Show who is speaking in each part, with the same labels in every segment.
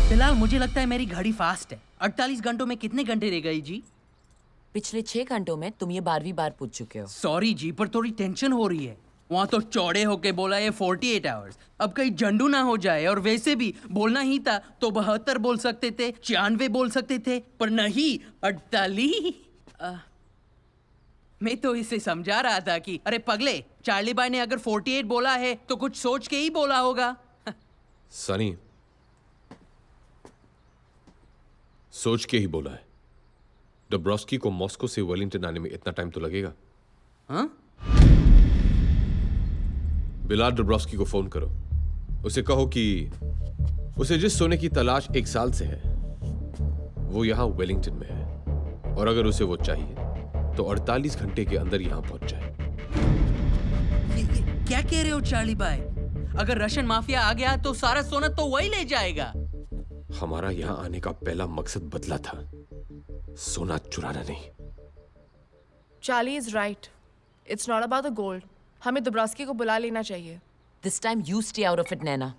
Speaker 1: फिलहाल मुझे लगता है मेरी घड़ी फास्ट है। 48 घंटों में कितने घंटे रह गई जी?
Speaker 2: पिछले 6 घंटों में तुम ये 12वीं बार पूछ चुके हो।
Speaker 1: सॉरी जी, पर थोड़ी टेंशन हो रही है। वहाँ तो चौड़े होके बोला ये 48 आवर्स। अब कहीं झंडू ना हो जाए। और वैसे भी बोलना ही था तो 72 बोल सकते थे, 96 बोल सकते थे, पर नहीं 48। मैं तो इसे समझा रहा था कि अरे पगले, चार्ली बाय ने अगर 48 बोला है तो कुछ सोच के ही बोला होगा।
Speaker 3: सनी, सोच के ही बोला है। डब्रोस्की को मॉस्को से वेलिंगटन आने में इतना टाइम तो लगेगा।
Speaker 1: हाँ?
Speaker 3: बिलाल डब्रोस्की को फोन करो। उसे कहो कि उसे जिस सोने की तलाश 1 साल से है वो यहां वेलिंगटन में है, और अगर उसे वो चाहिए तो 48 घंटे के अंदर यहां पहुंच जाए।
Speaker 1: ये क्या कह रहे हो चार्ली बाय? अगर रशियन माफिया आ गया तो सारा सोना तो वही ले जाएगा।
Speaker 3: हमारा यहां आने का पहला मकसद बदला था, सोना चुराना नहीं।
Speaker 4: Charlie is right. It's not about the gold. हमें दुब्रास्की को बुला लेना चाहिए।
Speaker 2: This time you stay out of it, Naina.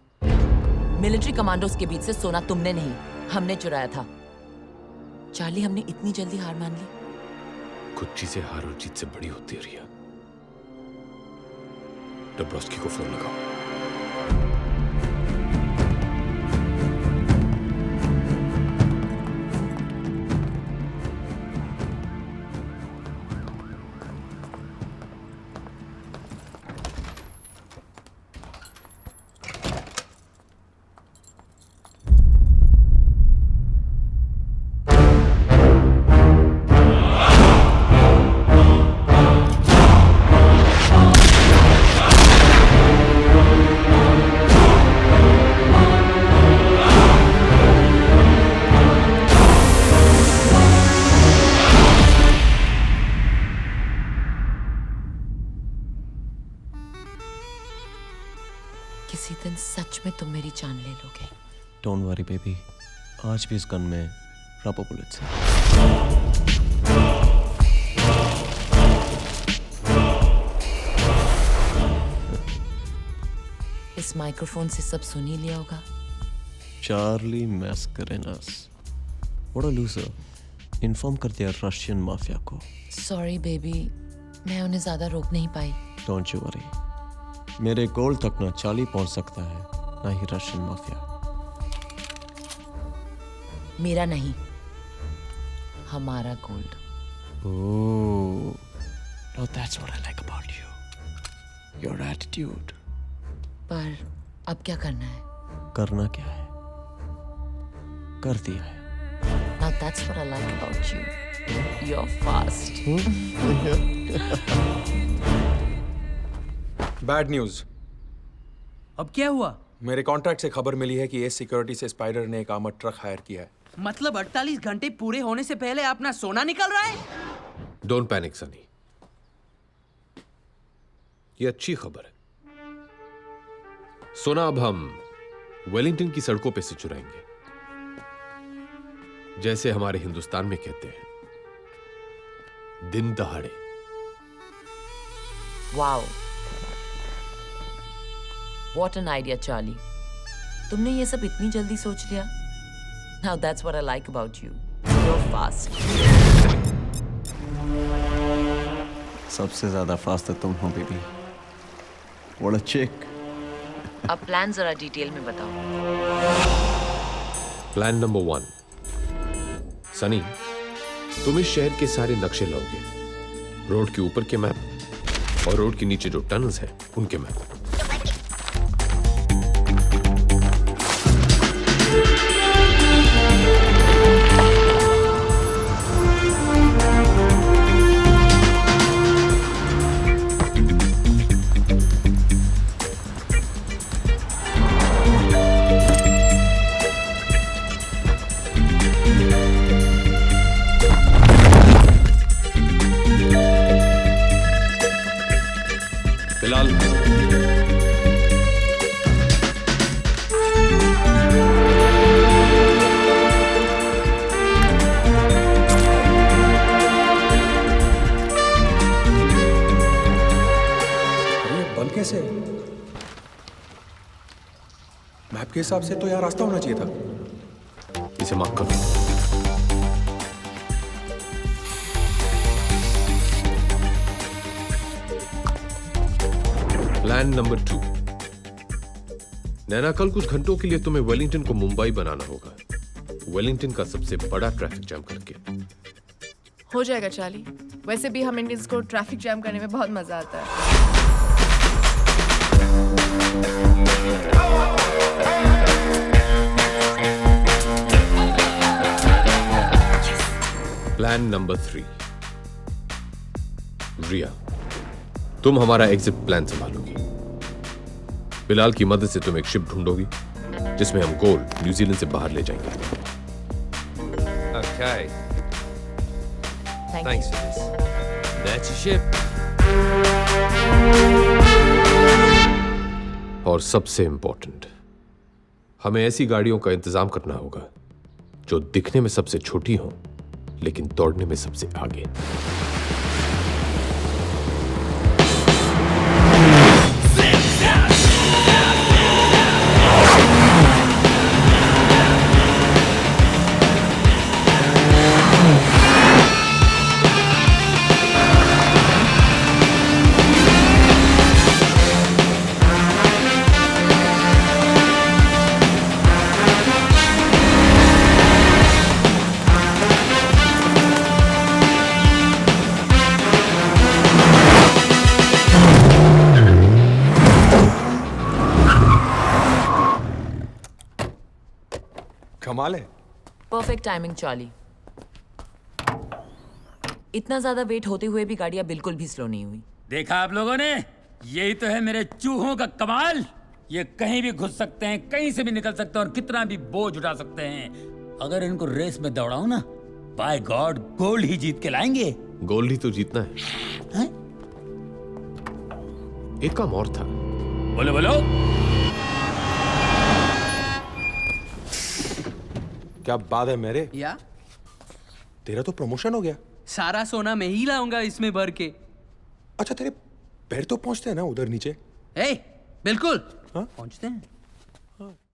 Speaker 2: Military commandos के बीच से सोना तुमने नहीं, हमने चुराया था। चार्ली, हमने इतनी जल्दी हार मान ली?
Speaker 3: कुछ चीजें हार और जीत से बड़ी होती है रिया। डब्रोस्की को फोन लगाओ।
Speaker 2: किसी दिन सच में तुम मेरी जान ले लोगे।
Speaker 5: डोंट वरी बेबी, आज भी इस गन में रबर बुलेट्स हैं।
Speaker 2: इस माइक्रोफोन से सब सुन ही लिया होगा।
Speaker 5: Charlie Mascarenhas, what a loser, inform कर दिया रशियन माफिया को।
Speaker 2: सॉरी बेबी, मैं उन्हें ज्यादा रोक नहीं पाई।
Speaker 5: डोंट यू वरी, मेरे गोल तक ना चार्ली पहुंच सकता है ना ही रशियन माफिया।
Speaker 2: मेरा नहीं, हमारा gold.
Speaker 5: Oh, now that's what I like about you. Your attitude.
Speaker 2: पर अब क्या करना है?
Speaker 5: करना क्या है? कर दिया है।
Speaker 2: Now that's what I like about you. You're fast.
Speaker 6: Bad news.
Speaker 1: अब क्या हुआ?
Speaker 6: मेरे कॉन्ट्रैक्ट से खबर मिली है कि एस सिक्योरिटी से स्पाइडर ने एक आर्मर्ड ट्रक हायर किया है।
Speaker 1: मतलब 48 घंटे पूरे होने से पहले अपना सोना निकल रहा है?
Speaker 3: डोंट पैनिक सनी, ये अच्छी खबर है। सोना अब हम वेलिंगटन की सड़कों पे से चुराएंगे, जैसे हमारे हिंदुस्तान में कहते हैं, दिन दहाड़े।
Speaker 2: Wow. What an idea, Charlie. तुमने ये सब इतनी जल्दी सोच लिया? Now that's what I like about you. You're fast.
Speaker 5: सबसे ज्यादा फास्ट तो तुम हो बेबी। What a chick.
Speaker 2: अब प्लान जरा डिटेल में बताओ।
Speaker 3: प्लान नंबर 1, सनी, तुम इस शहर के सारे नक्शे लाओगे, रोड के ऊपर के मैप और रोड के नीचे जो टनल्स हैं उनके मैप। बिलाल,
Speaker 6: बंद कैसे? मैप के हिसाब से तो यहाँ रास्ता होना चाहिए था।
Speaker 3: इसे मार्क करो। Plan number 2। नैना, कल कुछ घंटों के लिए तुम्हें वेलिंगटन को मुंबई बनाना होगा, वेलिंगटन का सबसे बड़ा ट्रैफिक जैम करके।
Speaker 4: हो जाएगा चार्ली। वैसे भी हम इंडियंस को ट्रैफिक जैम करने में बहुत मजा आता है।
Speaker 3: Plan number 3। रिया, तुम हमारा एग्जिट प्लान संभालोगी। बिलाल की मदद से तुम एक शिप ढूंढोगी जिसमें हम गोल्ड न्यूजीलैंड से बाहर ले जाएंगे।
Speaker 7: Okay,
Speaker 2: Thank
Speaker 7: thanks
Speaker 2: you.
Speaker 7: for this. That's your ship.
Speaker 3: और सबसे इंपॉर्टेंट, हमें ऐसी गाड़ियों का इंतजाम करना होगा जो दिखने में सबसे छोटी हो लेकिन दौड़ने में सबसे आगे।
Speaker 6: कमाल है।
Speaker 2: Perfect timing Charlie. इतना ज्यादा वेट होते हुए भी गाड़ियां बिल्कुल भी स्लो नहीं हुई।
Speaker 8: देखा आप लोगों ने, यही तो है मेरे चूहों का कमाल। ये कहीं भी घुस सकते हैं, कहीं से भी निकल सकते हैं और कितना भी बोझ उठा सकते हैं। अगर इनको रेस में दौड़ाऊं ना, बाय गॉड गोल्ड ही जीत के लाएंगे।
Speaker 3: गोल्ड ही तो जीतना है। एक काम और था।
Speaker 8: बोलो बोलो।
Speaker 6: क्या बात है मेरे,
Speaker 1: या
Speaker 6: तेरा तो प्रमोशन हो गया।
Speaker 1: सारा सोना मैं ही लाऊंगा इसमें भर के।
Speaker 6: अच्छा, तेरे पैर तो पहुंचते हैं ना उधर नीचे।
Speaker 1: ए, बिल्कुल
Speaker 6: हाँ?
Speaker 1: पहुंचते हैं।